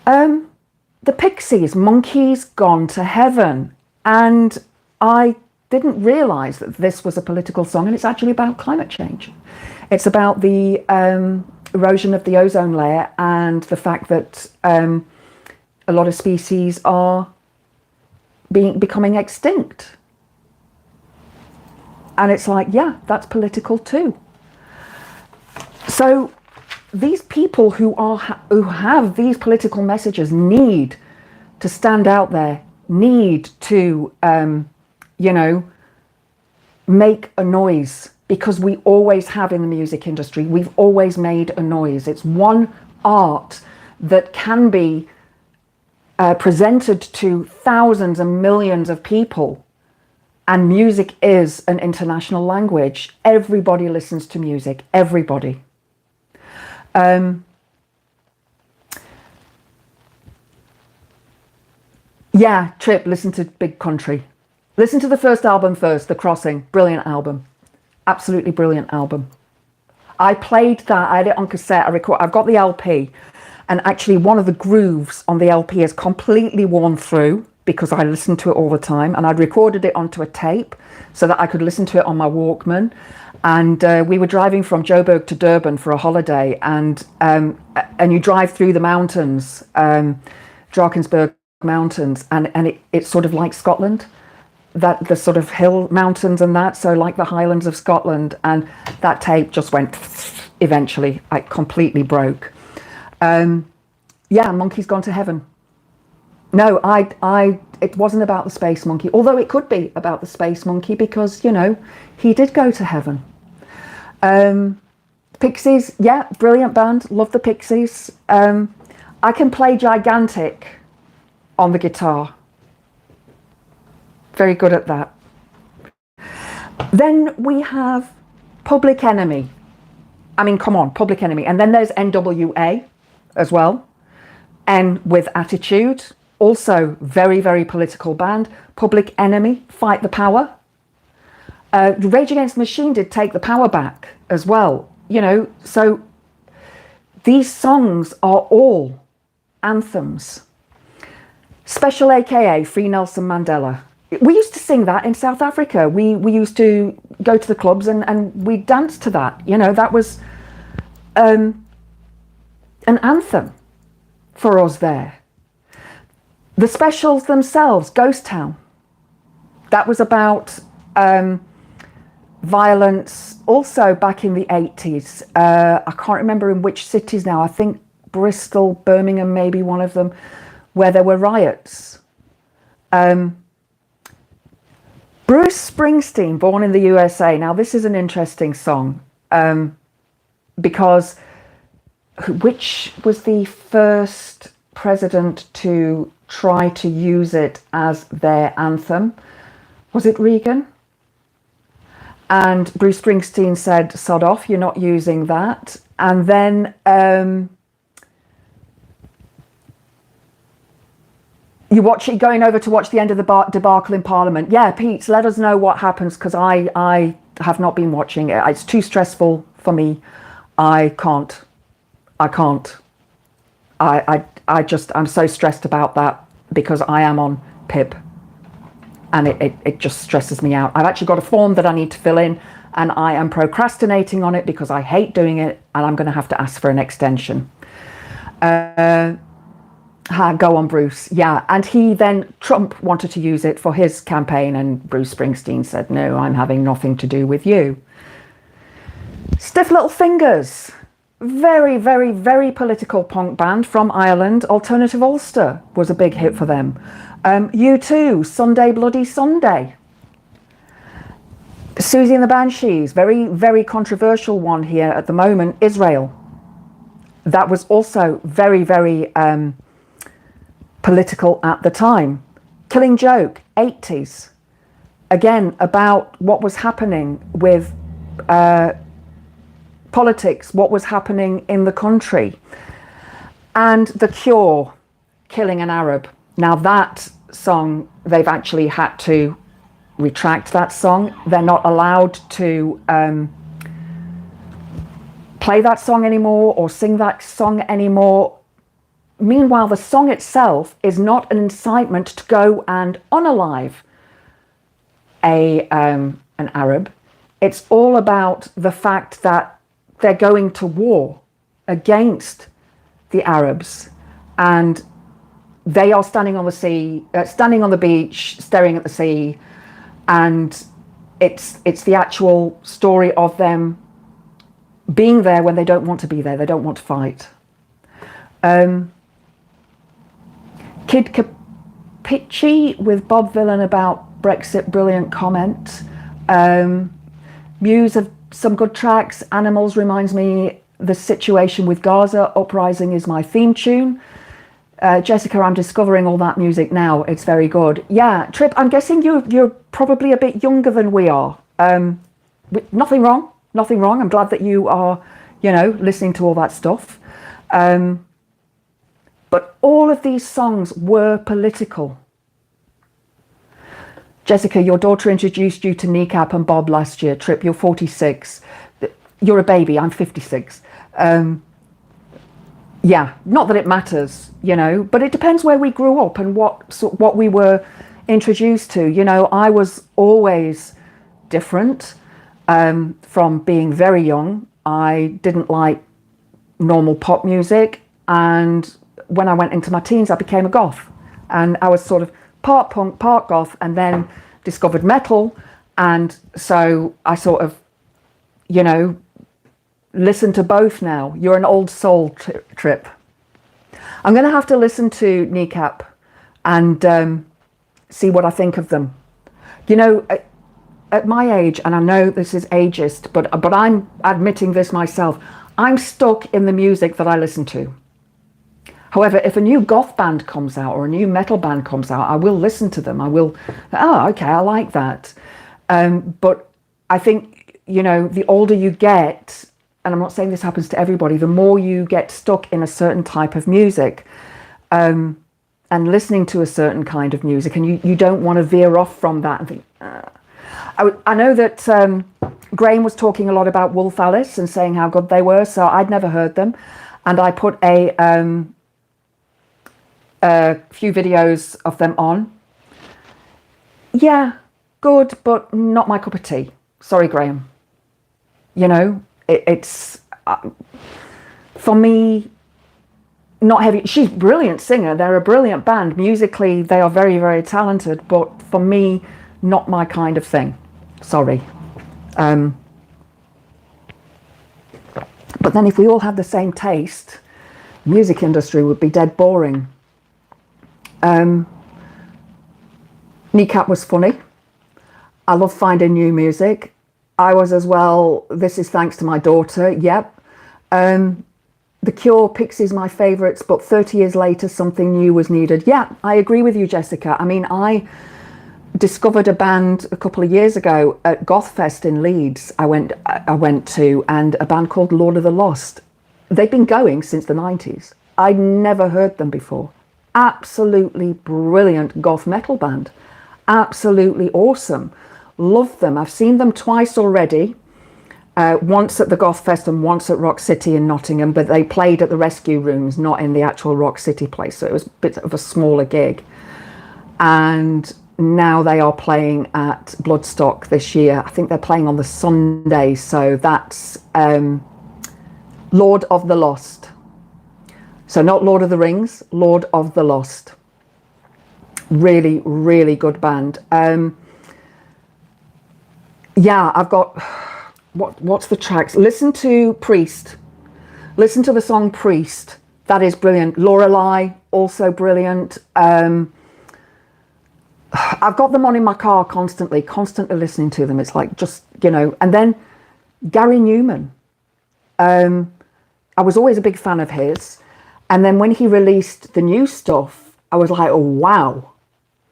The Pixies, Monkeys Gone to Heaven. And I didn't realise that this was a political song, and it's actually about climate change. It's about the erosion of the ozone layer and the fact that a lot of species are becoming extinct. And it's like, yeah, that's political too. So these people who have these political messages need to stand out there, need to, you know, make a noise, because we always have in the music industry. We've always made a noise. It's one art that can be presented to thousands and millions of people. And music is an international language. Everybody listens to music, everybody. Yeah, Trip, listen to Big Country. Listen to the first album first, The Crossing. Brilliant album. Absolutely brilliant album. I played that, I had it on cassette, I've got the LP, and actually one of the grooves on the LP is completely worn through because I listened to it all the time, and I'd recorded it onto a tape so that I could listen to it on my Walkman. And we were driving from Joburg to Durban for a holiday, and you drive through the mountains, Drakensberg Mountains, and it's sort of like Scotland, that the sort of hill mountains and that, so like the Highlands of Scotland, and that tape just went eventually, I completely broke. Yeah, Monkeys Gone to Heaven. No, it wasn't about the space monkey, although it could be about the space monkey because, you know, he did go to heaven. Pixies, yeah, brilliant band, love the Pixies. I can play Gigantic on the guitar. Very good at that. Then we have Public Enemy. I mean, come on, Public Enemy. And then there's NWA as well. And with Attitude, also very, very political band. Public Enemy, Fight the Power. Rage Against the Machine did Take the Power Back as well. You know, so these songs are all anthems. Special AKA, Free Nelson Mandela. We used to sing that in South Africa. We used to go to the clubs and we danced to that. You know, that was an anthem for us there. The Specials themselves, Ghost Town. That was about violence also back in the 80s. I can't remember in which cities now. I think Bristol, Birmingham, maybe one of them, where there were riots. Bruce Springsteen, born in the USA. Now, this is an interesting song because which was the first president to try to use it as their anthem? Was it Reagan? And Bruce Springsteen said, sod off, you're not using that. And then you watch it going over to watch the end of the debacle in Parliament. Yeah, Pete, let us know what happens, because I have not been watching it. It's too stressful for me. I can't. I'm so stressed about that because I am on PIP. And it just stresses me out. I've actually got a form that I need to fill in, and I am procrastinating on it because I hate doing it, and I'm going to have to ask for an extension. Go on, Bruce. Yeah, and Trump wanted to use it for his campaign, and Bruce Springsteen said, no, I'm having nothing to do with you. Stiff Little Fingers. Very, very, very political punk band from Ireland. Alternative Ulster was a big hit for them. U2, Sunday Bloody Sunday. Susie and the Banshees, very, very controversial one here at the moment. Israel. That was also very, very political at the time. Killing Joke, 80s. Again, about what was happening with politics, what was happening in the country. And The Cure, Killing an Arab. Now that song, they've actually had to retract that song. They're not allowed to play that song anymore or sing that song anymore. Meanwhile, the song itself is not an incitement to go and unalive an Arab. It's all about the fact that they're going to war against the Arabs, and they are standing on the beach, staring at the sea, and it's the actual story of them being there when they don't want to be there. They don't want to fight. Kid Kapichi with Bob Vylan about Brexit, brilliant comment. Muse of some good tracks. Animals reminds me the situation with Gaza. Uprising is my theme tune. Jessica, I'm discovering all that music now. It's very good. Yeah, Trip, I'm guessing you're probably a bit younger than we are. Nothing wrong. I'm glad that you are, listening to all that stuff. But all of these songs were political. Jessica, your daughter introduced you to Kneecap and Bob last year. Trip, you're 46. You're a baby. I'm 56. Yeah, not that it matters, but it depends where we grew up and what we were introduced to. I was always different from being very young. I didn't like normal pop music, and when I went into my teens, I became a goth, and I was sort of part punk, part goth, and then discovered metal, and so I sort of, listen to both now. You're an old soul, Trip. I'm going to have to listen to Kneecap and see what I think of them. At my age, and I know this is ageist, but I'm admitting this myself, I'm stuck in the music that I listen to. However, if a new goth band comes out or a new metal band comes out, I will listen to them. I will, okay, I like that. But I think, the older you get, and I'm not saying this happens to everybody, the more you get stuck in a certain type of music and listening to a certain kind of music, and you don't want to veer off from that and think, I know that Graham was talking a lot about Wolf Alice and saying how good they were, so I'd never heard them. And I put a few videos of them on. Yeah, good, but not my cup of tea. Sorry, Graham. It's for me, not heavy. She's a brilliant singer. They're a brilliant band. Musically, they are very, very talented, but for me, not my kind of thing. Sorry. But then if we all have the same taste, music industry would be dead boring. Kneecap was funny. I love finding new music. I was as well. This is thanks to my daughter. Yep. The Cure, Pixies, my favourites, but 30 years later, something new was needed. Yeah, I agree with you, Jessica. I mean, I discovered a band a couple of years ago at Gothfest in Leeds. I went to, and a band called Lord of the Lost. They've been going since the 90s. I'd never heard them before. Absolutely brilliant goth metal band. Absolutely awesome. Love them. I've seen them twice already. Once at the Gothfest and once at Rock City in Nottingham, but they played at the Rescue Rooms, not in the actual Rock City place. So it was a bit of a smaller gig. And now they are playing at Bloodstock this year. I think they're playing on the Sunday. So that's Lord of the Lost. So not Lord of the Rings, Lord of the Lost. Really, really good band. Yeah, I've got... What's the tracks? Listen to Priest. Listen to the song Priest. That is brilliant. Lorelei, also brilliant. I've got them on in my car constantly listening to them. It's like just, you know. And then Gary Newman. I was always a big fan of his. And then when he released the new stuff, I was like, oh, wow,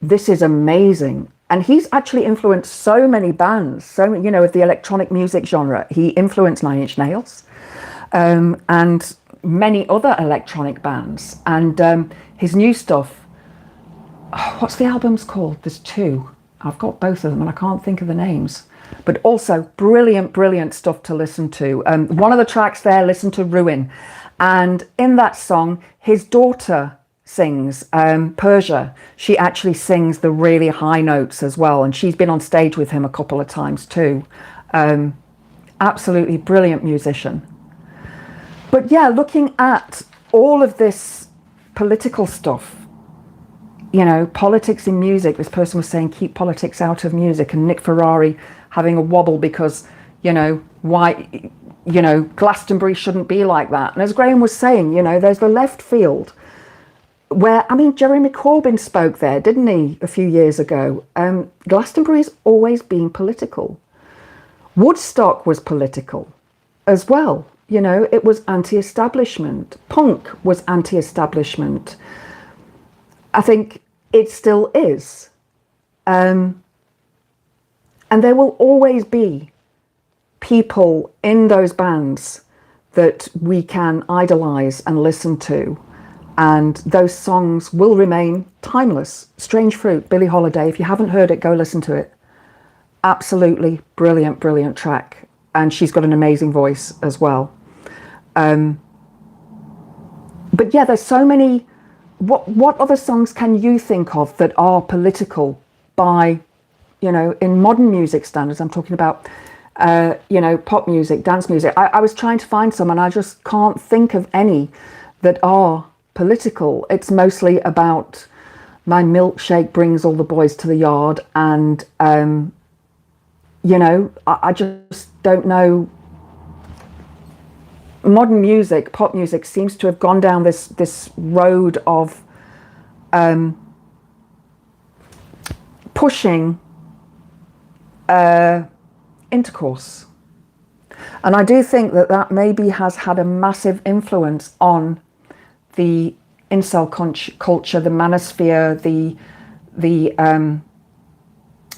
this is amazing. And he's actually influenced so many bands, so, you know, of the electronic music genre. He influenced Nine Inch Nails and many other electronic bands. And his new stuff, what's the albums called? There's two. I've got both of them and I can't think of the names. But also brilliant, brilliant stuff to listen to. One of the tracks there, listen to Ruin. And in that song, his daughter sings, Persia. She actually sings the really high notes as well, and she's been on stage with him a couple of times too. Absolutely brilliant musician. But yeah, looking at all of this political stuff, you know, politics in music, this person was saying keep politics out of music, and Nick Ferrari having a wobble because, you know, why, you know, Glastonbury shouldn't be like that. And as Graham was saying, you know, there's the left field where, I mean, Jeremy Corbyn spoke there, didn't he, a few years ago? Glastonbury's always been political. Woodstock was political as well. You know, it was anti-establishment. Punk was anti-establishment. I think it still is. And there will always be people in those bands that we can idolize and listen to. And those songs will remain timeless. Strange Fruit, Billie Holiday. If you haven't heard it, go listen to it. Absolutely brilliant, brilliant track. And she's got an amazing voice as well. But yeah, there's so many. What other songs can you think of that are political by, you know, in modern music standards? I'm talking about, you know, pop music, dance music. I was trying to find some and I just can't think of any that are political. It's mostly about my milkshake brings all the boys to the yard, and you know, I just don't know. Modern music, pop music, seems to have gone down this road of pushing intercourse, and I do think that maybe has had a massive influence on the incel culture, the manosphere, the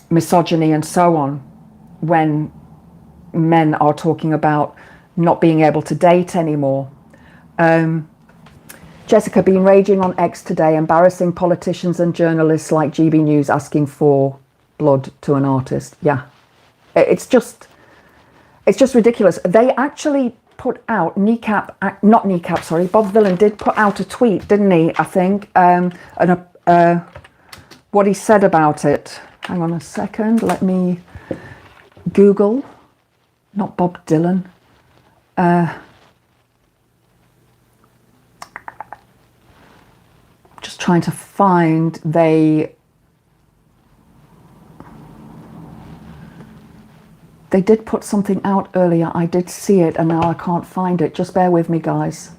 misogyny and so on, when men are talking about not being able to date anymore. Jessica, been raging on X today, embarrassing politicians and journalists like GB News asking for blood to an artist. Yeah, it's just ridiculous. They actually put out Bob Vylan did put out a tweet, didn't he? I think, and what he said about it. Hang on a second, let me Google. Not Bob Dylan. Just trying to find they did put something out earlier. I did see it and now I can't find it. Just bear with me, guys.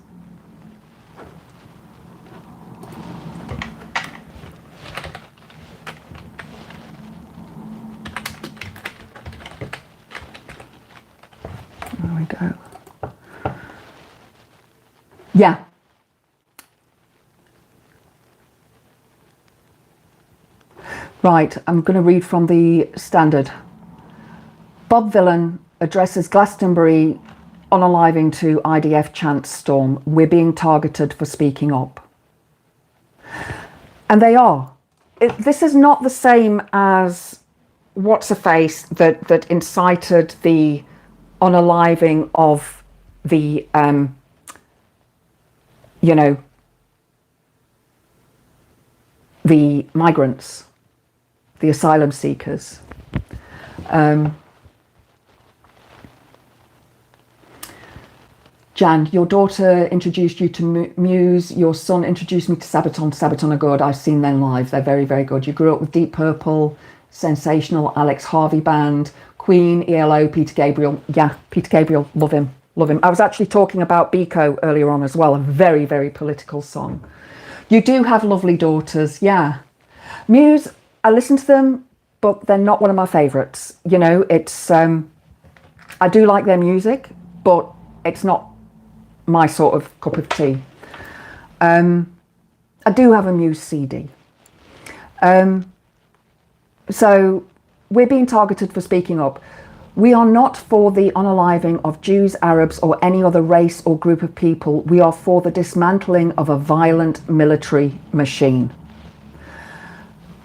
Yeah. Right, I'm going to read from the Standard. Bob Vylan addresses Glastonbury unaliving to IDF chants storm. We're being targeted for speaking up. And they are. This is not the same as what's-her-face that incited the unaliving of the, the migrants, the asylum seekers. Jan, your daughter introduced you to Muse. Your son introduced me to Sabaton. Sabaton are good. I've seen them live. They're very, very good. You grew up with Deep Purple, Sensational, Alex Harvey Band, Queen, ELO, Peter Gabriel. Yeah, Peter Gabriel, love him, love him. I was actually talking about Biko earlier on as well. A very, very political song. You do have lovely daughters, yeah. Muse, I listen to them, but they're not one of my favourites. You know, it's, I do like their music, but it's not my sort of cup of tea. I do have a Muse CD. So we're being targeted for speaking up. We are not for the unaliving of Jews, Arabs, or any other race or group of people. We are for the dismantling of a violent military machine.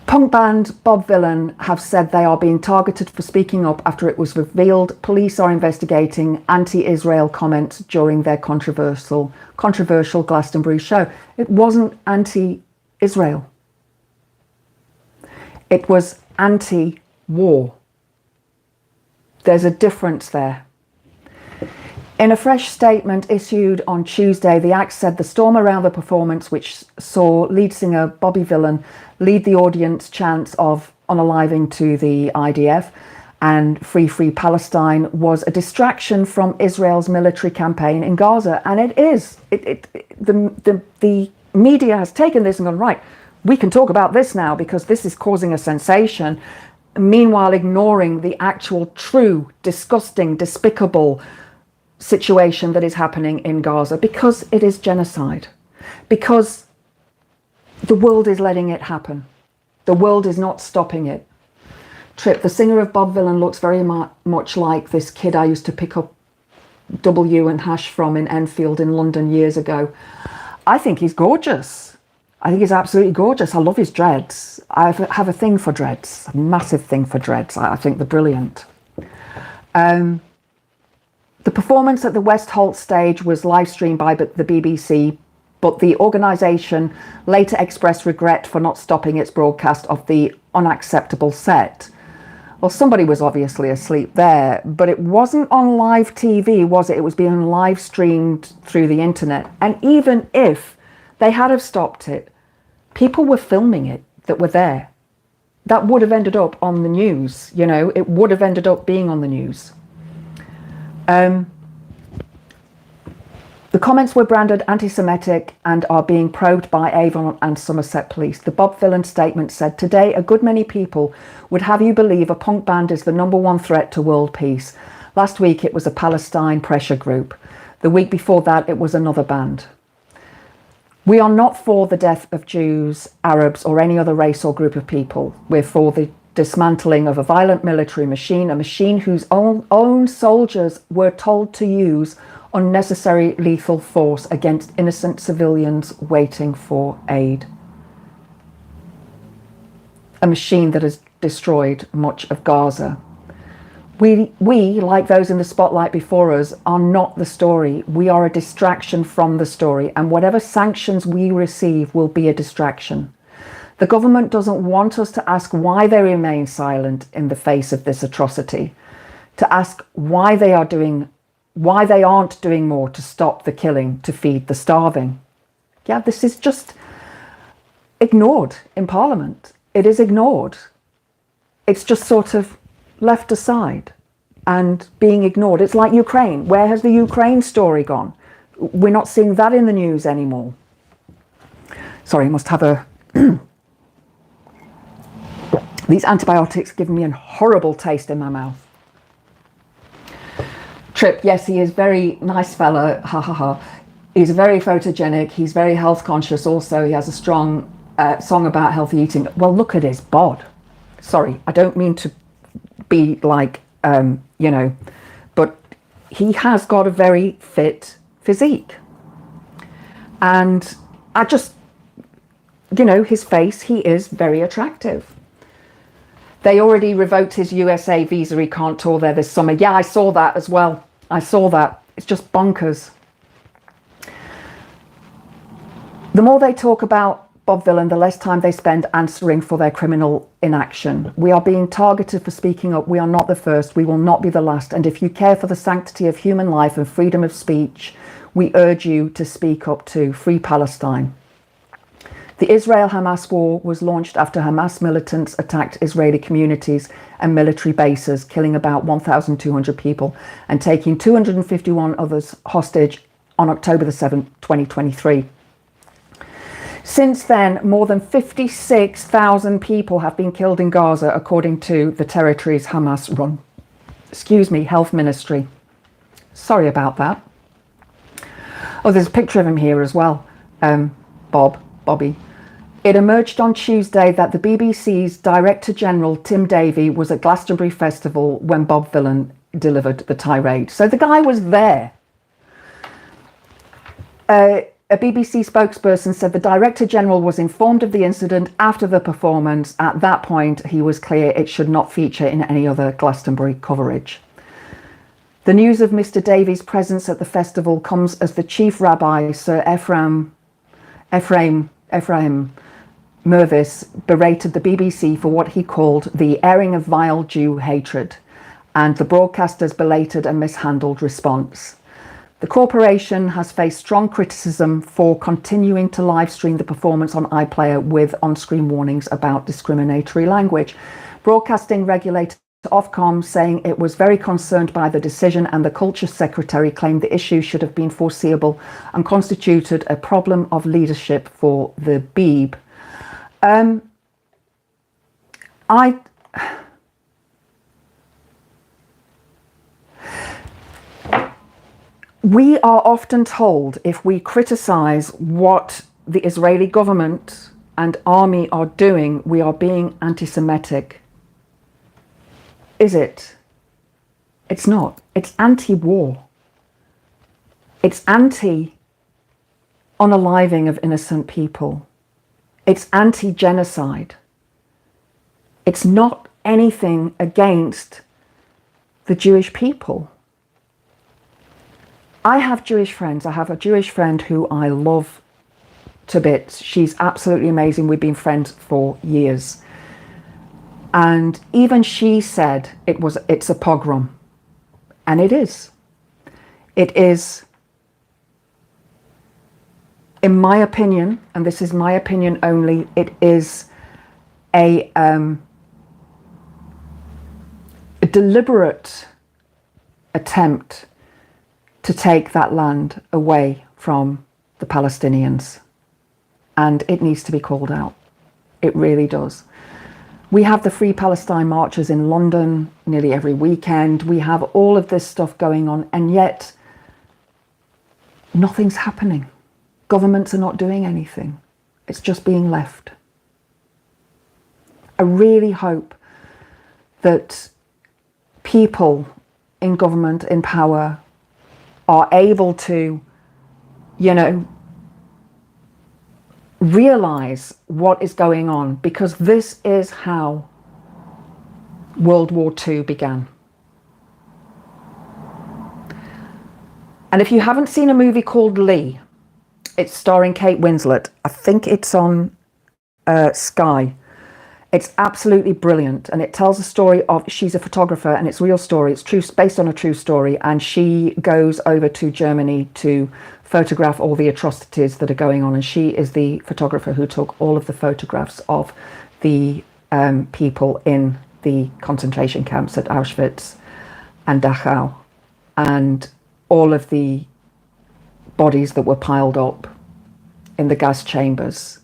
Punk band Bob Vylan have said they are being targeted for speaking up after it was revealed police are investigating anti-Israel comments during their controversial Glastonbury show. It wasn't anti-Israel. It was anti-war. There's a difference there. In a fresh statement issued on Tuesday, the act said the storm around the performance, which saw lead singer Bobby Vylan lead the audience chants of unaliving to the IDF and Free Free Palestine, was a distraction from Israel's military campaign in Gaza. And it is. The media has taken this and gone, right, we can talk about this now because this is causing a sensation, meanwhile ignoring the actual true, disgusting, despicable situation that is happening in Gaza, because it is genocide, because the world is letting it happen. The world is not stopping it. Trip, the singer of Bob Vylan, looks very much like this kid I used to pick up W and hash from in Enfield in London years ago. I think he's gorgeous. I think he's absolutely gorgeous. I love his dreads. I have a thing for dreads, a massive thing for dreads. I think they're brilliant. The performance at the West Holt stage was live streamed by the BBC, but the organisation later expressed regret for not stopping its broadcast of the unacceptable set. Well, somebody was obviously asleep there, but it wasn't on live TV, was it? It was being live streamed through the internet. And even if they had have stopped it, people were filming it that were there. That would have ended up on the news, you know, it would have ended up being on the news. The comments were branded anti-Semitic and are being probed by Avon and Somerset Police. The Bob Vylan statement said, "Today, a good many people would have you believe a punk band is the #1 threat to world peace. Last week, it was a Palestine pressure group. The week before that, it was another band. We are not for the death of Jews, Arabs, or any other race or group of people. We're for the dismantling of a violent military machine, a machine whose own soldiers were told to use unnecessary lethal force against innocent civilians waiting for aid. A machine that has destroyed much of Gaza. We, like those in the spotlight before us, are not the story. We are a distraction from the story, and whatever sanctions we receive will be a distraction. The government doesn't want us to ask why they remain silent in the face of this atrocity, to ask why they aren't doing more to stop the killing, to feed the starving. Yeah, this is just ignored in Parliament. It is ignored. It's just sort of left aside and being ignored. It's like Ukraine. Where has the Ukraine story gone? We're not seeing that in the news anymore. Sorry, I must have a... These antibiotics give me a horrible taste in my mouth. Trip, yes, he is very nice fella, ha ha ha. He's very photogenic. He's very health conscious. Also, he has a strong song about healthy eating. Well, look at his bod. Sorry, I don't mean to be like, but he has got a very fit physique. And I just, his face, he is very attractive. They already revoked his USA visa. He can't tour there this summer. Yeah, I saw that as well. I saw that. It's just bonkers. The more they talk about Bob Vylan, the less time they spend answering for their criminal inaction. We are being targeted for speaking up. We are not the first. We will not be the last. And if you care for the sanctity of human life and freedom of speech, we urge you to speak up too. Free Palestine. The Israel-Hamas war was launched after Hamas militants attacked Israeli communities and military bases, killing about 1,200 people and taking 251 others hostage on October the 7th, 2023. Since then, more than 56,000 people have been killed in Gaza, according to the territory's Hamas-run, health ministry. Sorry about that. Oh, there's a picture of him here as well, Bobby. It emerged on Tuesday that the BBC's Director General, Tim Davie, was at Glastonbury Festival when Bob Vylan delivered the tirade. So the guy was there. A BBC spokesperson said the Director General was informed of the incident after the performance. At that point, he was clear it should not feature in any other Glastonbury coverage. The news of Mr. Davie's presence at the festival comes as the Chief Rabbi, Sir Ephraim Mervis, berated the BBC for what he called the airing of vile Jew hatred and the broadcaster's belated and mishandled response. The corporation has faced strong criticism for continuing to live stream the performance on iPlayer with on-screen warnings about discriminatory language. Broadcasting regulator Ofcom saying it was very concerned by the decision, and the Culture Secretary claimed the issue should have been foreseeable and constituted a problem of leadership for the Beeb. We are often told if we criticize what the Israeli government and army are doing, we are being anti-Semitic. Is it? It's not. It's anti-war. It's anti-unaliving of innocent people. It's anti-genocide. It's not anything against the Jewish people. I have Jewish friends. I have a Jewish friend who I love to bits. She's absolutely amazing. We've been friends for years. And even she said it's a pogrom. And it is. It is, in my opinion, and this is my opinion only, it is a deliberate attempt to take that land away from the Palestinians. And it needs to be called out. It really does. We have the Free Palestine marches in London nearly every weekend. We have all of this stuff going on, and yet nothing's happening. Governments are not doing anything. It's just being left. I really hope that people in government, in power, are able to, realize what is going on, because this is how World War II began. And if you haven't seen a movie called Lee, it's starring Kate Winslet. I think it's on Sky. It's absolutely brilliant, and it tells a story of, she's a photographer, and it's a real story. It's true, based on a true story, and she goes over to Germany to photograph all the atrocities that are going on, and she is the photographer who took all of the photographs of the people in the concentration camps at Auschwitz and Dachau, and all of the bodies that were piled up in the gas chambers.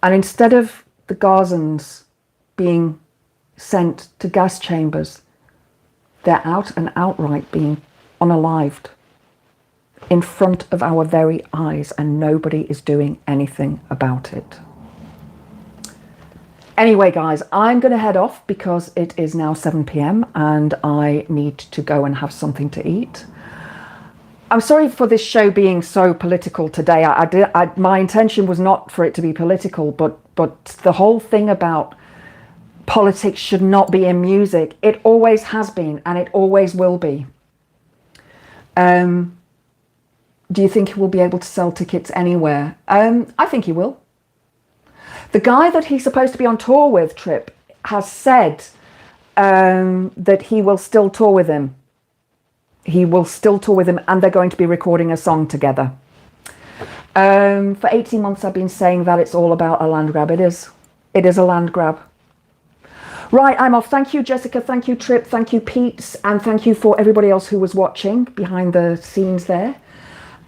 And instead of the Gazans being sent to gas chambers, they're out and outright being unalived. in front of our very eyes, and nobody is doing anything about it. Anyway, guys, I'm going to head off because it is now 7 p.m. and I need to go and have something to eat. I'm sorry for this show being so political today. My intention was not for it to be political, but the whole thing about politics should not be in music. It always has been, and it always will be. Do you think he will be able to sell tickets anywhere? I think he will. The guy that he's supposed to be on tour with, Trip, has said that he will still tour with him. He will still tour with him, and they're going to be recording a song together. For 18 months, I've been saying that it's all about a land grab. It is. It is a land grab. Right, I'm off. Thank you, Jessica. Thank you, Trip. Thank you, Pete. And thank you for everybody else who was watching behind the scenes there.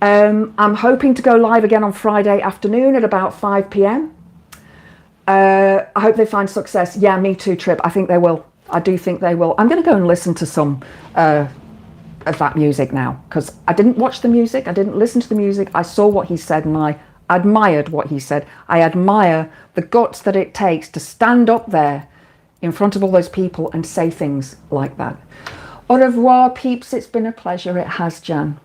I'm hoping to go live again on Friday afternoon at about 5 p.m. I hope they find success. Yeah, me too, Trip. I think they will. I do think they will. I'm going to go and listen to some of that music now, because I didn't watch the music. I didn't listen to the music. I saw what he said and I admired what he said. I admire the guts that it takes to stand up there in front of all those people and say things like that. Au revoir, peeps. It's been a pleasure. It has, Jan.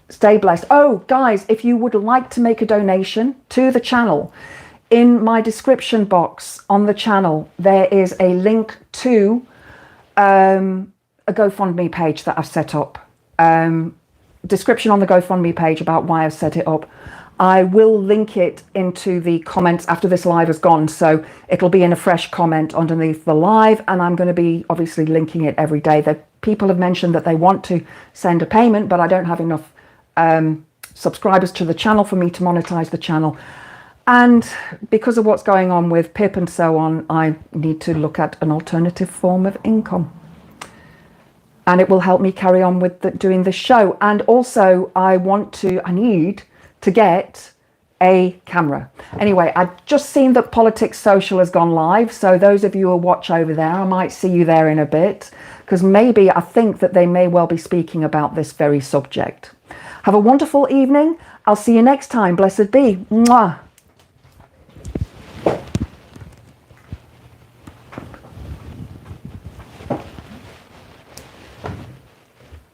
Stay blessed. Oh, guys, if you would like to make a donation to the channel, in my description box on the channel, there is a link to a GoFundMe page that I've set up. Description on the GoFundMe page about why I've set it up. I will link it into the comments after this live is gone, so it'll be in a fresh comment underneath the live, and I'm going to be obviously linking it every day. That people have mentioned that they want to send a payment, but I don't have enough subscribers to the channel for me to monetize the channel. And because of what's going on with Pip and so on, I need to look at an alternative form of income. And it will help me carry on with doing this show. And also I need to get a camera. Anyway, I've just seen that Politics Social has gone live. So those of you who watch over there, I might see you there in a bit, because maybe I think that they may well be speaking about this very subject. Have a wonderful evening. I'll see you next time. Blessed be. Mwah.